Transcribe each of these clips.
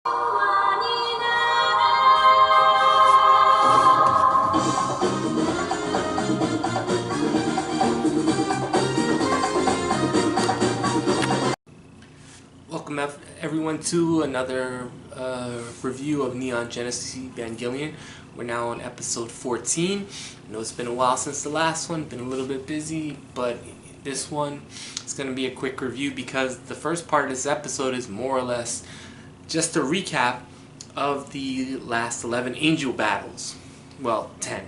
Welcome everyone to another review of Neon Genesis Evangelion. We're now on episode 14. I know it's been a while since the last one, been a little bit busy, but this one is going to be a quick review because the first part of this episode is more or less just a recap of the last 11 angel battles. Well, 10.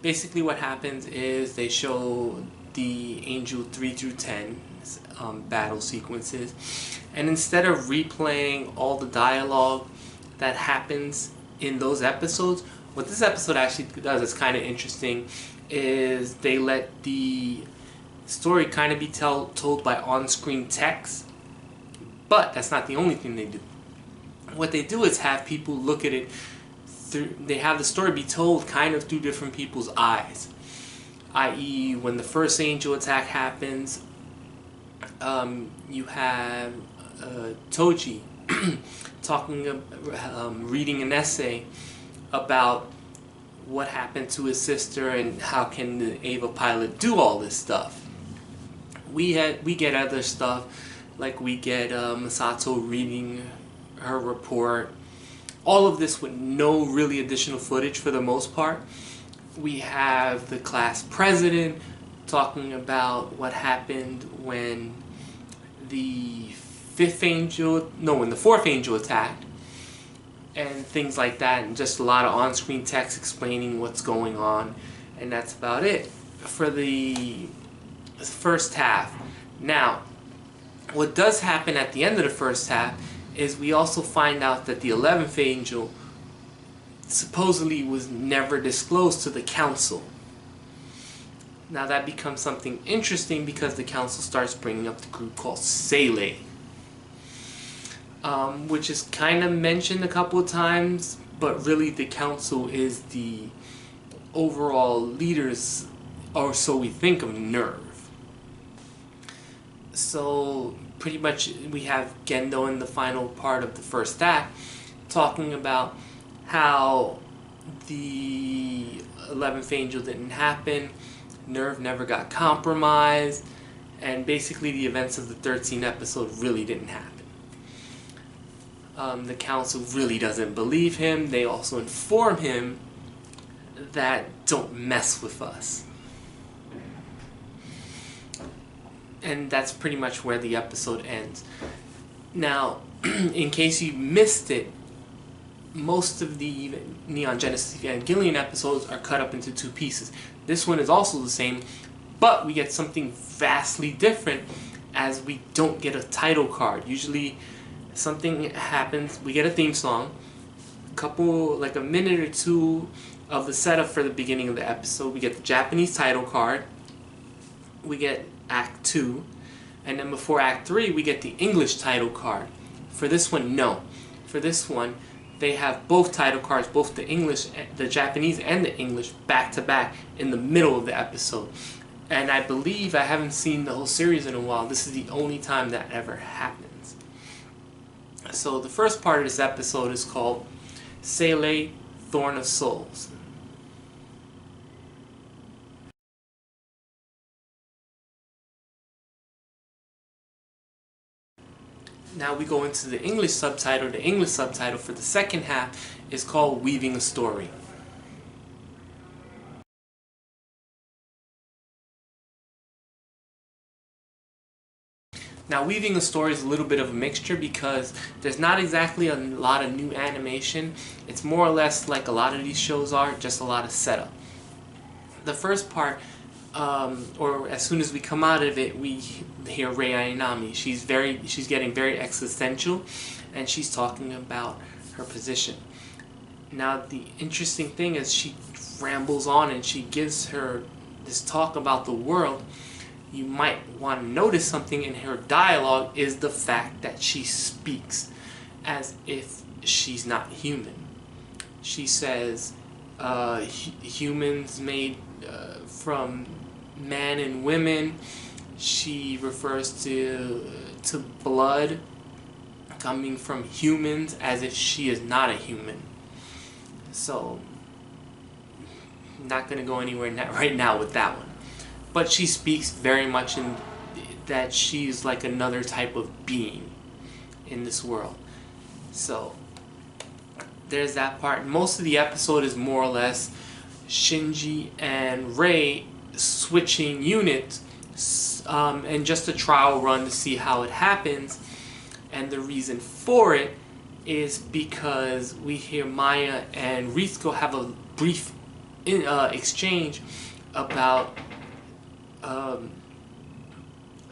Basically what happens is they show the angel 3 through 10 battle sequences, and instead of replaying all the dialogue that happens in those episodes, what this episode actually does is kind of interesting, is they let the story kind of be told by on-screen text, but that's not the only thing they do. What they do is have people look at it through, they have the story be told kind of through different people's eyes, i.e. when the first angel attack happens, you have Toji talking, reading an essay about what happened to his sister and how can the Ava pilot do all this stuff. We get other stuff, like we get Masato reading her report. All of this with no really additional footage for the most part. We have the class president talking about what happened when the fourth angel attacked, and things like that, and just a lot of on-screen text explaining what's going on, and that's about it for the first half. Now, what does happen at the end of the first half is we also find out that the 11th angel supposedly was never disclosed to the council. Now that becomes something interesting because the council starts bringing up the group called Seele, which is kind of mentioned a couple of times, but really the council is the overall leaders, or so we think, of Nerve. So pretty much we have Gendo in the final part of the first act talking about how the 11th angel didn't happen, Nerve never got compromised, and basically the events of the 13th episode really didn't happen. The council really doesn't believe him. They also inform him that don't mess with us. And that's pretty much where the episode ends. Now, in case you missed it, most of the Neon Genesis Evangelion episodes are cut up into two pieces. This one is also the same, but we get something vastly different, as we don't get a title card. Usually something happens, we get a theme song, like a minute or two of the setup for the beginning of the episode. We get the Japanese title card, we get Act 2, and then before Act 3 we get the English title card. For this one, no. For this one, they have both title cards, both the Japanese and the English, back to back in the middle of the episode. And I believe, I haven't seen the whole series in a while, this is the only time that ever happens. So the first part of this episode is called Seele, Thorn of Souls. Now we go into the English subtitle. The English subtitle for the second half is called Weaving a Story. Now, Weaving a Story is a little bit of a mixture because there's not exactly a lot of new animation. It's more or less like a lot of these shows are, just a lot of setup. The first part, or as soon as we come out of it, we hear Rei Ayanami. She's getting very existential, and she's talking about her position. Now, the interesting thing is she rambles on and she gives her this talk about the world. You might want to notice something in her dialogue is the fact that she speaks as if she's not human. She says humans made from man and women. She refers to blood coming from humans as if she is not a human. So, not going to go anywhere right now with that one. But she speaks very much in that she's like another type of being in this world. So, there's that part. Most of the episode is more or less Shinji and Rei switching units, and just a trial run to see how it happens. And the reason for it is because we hear Maya and Ritsuko have a brief exchange about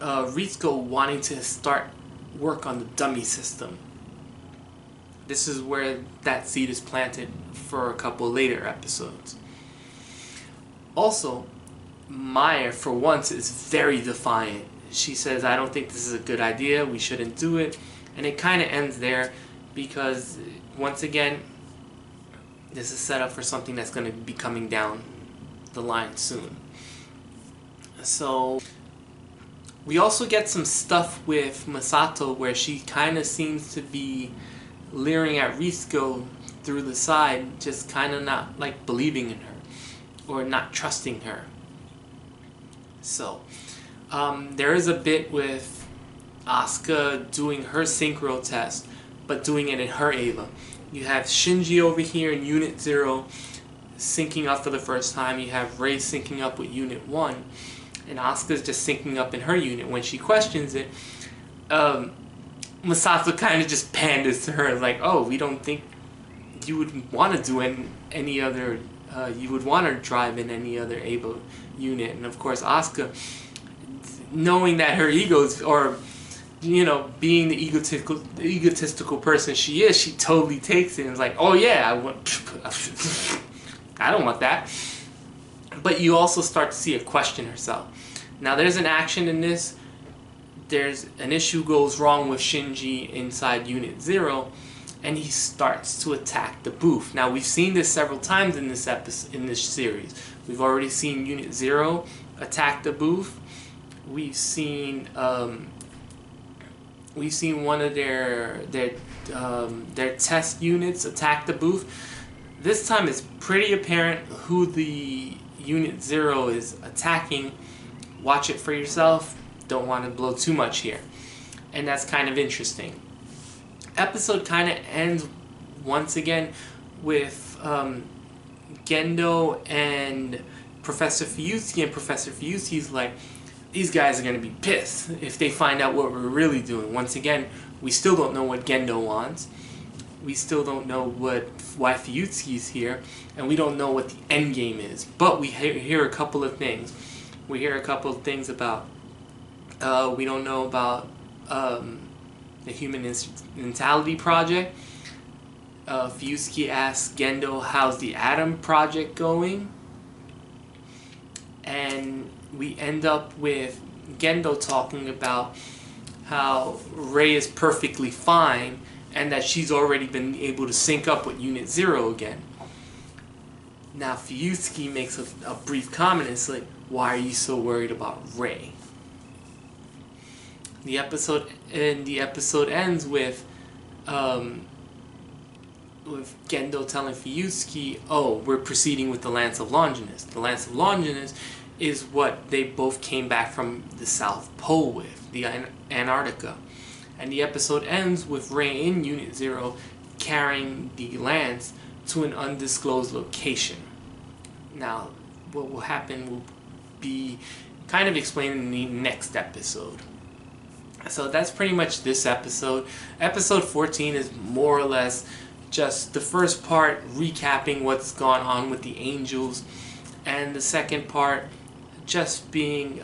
Ritsuko wanting to start work on the dummy system. This is where that seed is planted for a couple later episodes. Also, Maya, for once, is very defiant. She says, I don't think this is a good idea, we shouldn't do it. And it kind of ends there because, once again, this is set up for something that's going to be coming down the line soon. So, we also get some stuff with Masato where she kind of seems to be leering at Ritsuko through the side, just kind of not like believing in her or not trusting her. So, there is a bit with Asuka doing her synchro test, but doing it in her Eva. You have Shinji over here in Unit 0 syncing up for the first time. You have Rei syncing up with Unit 1. And Asuka's just syncing up in her unit. When she questions it, Masato kind of just panders to her, like, oh, we don't think you would want to do any other, you would want to drive in any other Eva unit. And of course, Asuka, knowing that her ego's, or, you know, being the egotistical person she is, she totally takes it and is like, oh yeah, I don't want that. But you also start to see her question herself. Now there's an action in this. There's an issue goes wrong with Shinji inside Unit 0, and he starts to attack the booth. Now we've seen this several times in this series. We've already seen Unit 0 attack the booth. We've seen one of their test units attack the booth. This time it's pretty apparent who the Unit 0 is attacking. Watch it for yourself. Don't want to blow too much here. And that's kind of interesting. Episode kind of ends once again with Gendo and Professor Fuyusuki, and Professor Fuyusuki's like, these guys are going to be pissed if they find out what we're really doing. Once again, we still don't know what Gendo wants. We still don't know why Fuyusuki's here, and we don't know what the end game is. But we hear a couple of things. We hear a couple of things about, we don't know about the Human Instrumentality Project. Fuyusuki asks Gendo, how's the Atom Project going? And we end up with Gendo talking about how Rei is perfectly fine and that she's already been able to sync up with Unit 0 again. Now Fuyusuki makes a brief comment. It's like, why are you so worried about Rei? The episode ends with Gendo telling Fuyusuki, oh, we're proceeding with the Lance of Longinus. The Lance of Longinus is what they both came back from the South Pole with, the Antarctica. And the episode ends with Rei in Unit 0 carrying the lance to an undisclosed location. Now, what will happen will be kind of explained in the next episode. So that's pretty much this episode. Episode 14 is more or less just the first part recapping what's gone on with the angels, and the second part just being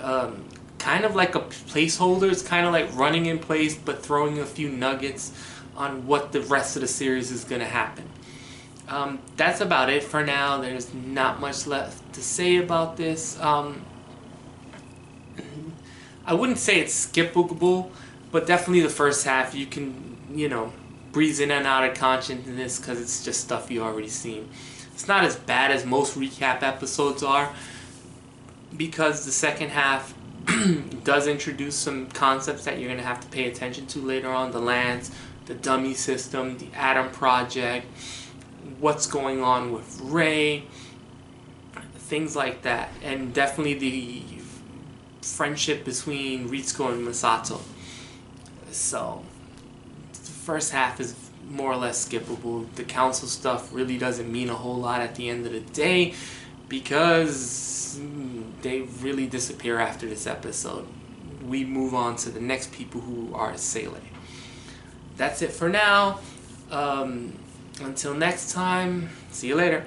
kind of like a placeholder. It's kind of like running in place but throwing a few nuggets on what the rest of the series is going to happen. That's about it for now. There's not much left to say about this. I wouldn't say it's skippable, but definitely the first half you can, breeze in and out of consciousness because it's just stuff you already seen. It's not as bad as most recap episodes are, because the second half does introduce some concepts that you're going to have to pay attention to later on. The lance, the dummy system, the Atom Project, what's going on with Rey, things like that, and definitely the friendship between Ritsuko and Masato. So the first half is more or less skippable. The council stuff really doesn't mean a whole lot at the end of the day because they really disappear after this episode. We move on to the next people who are Sele. That's it for now. Until next time, see you later.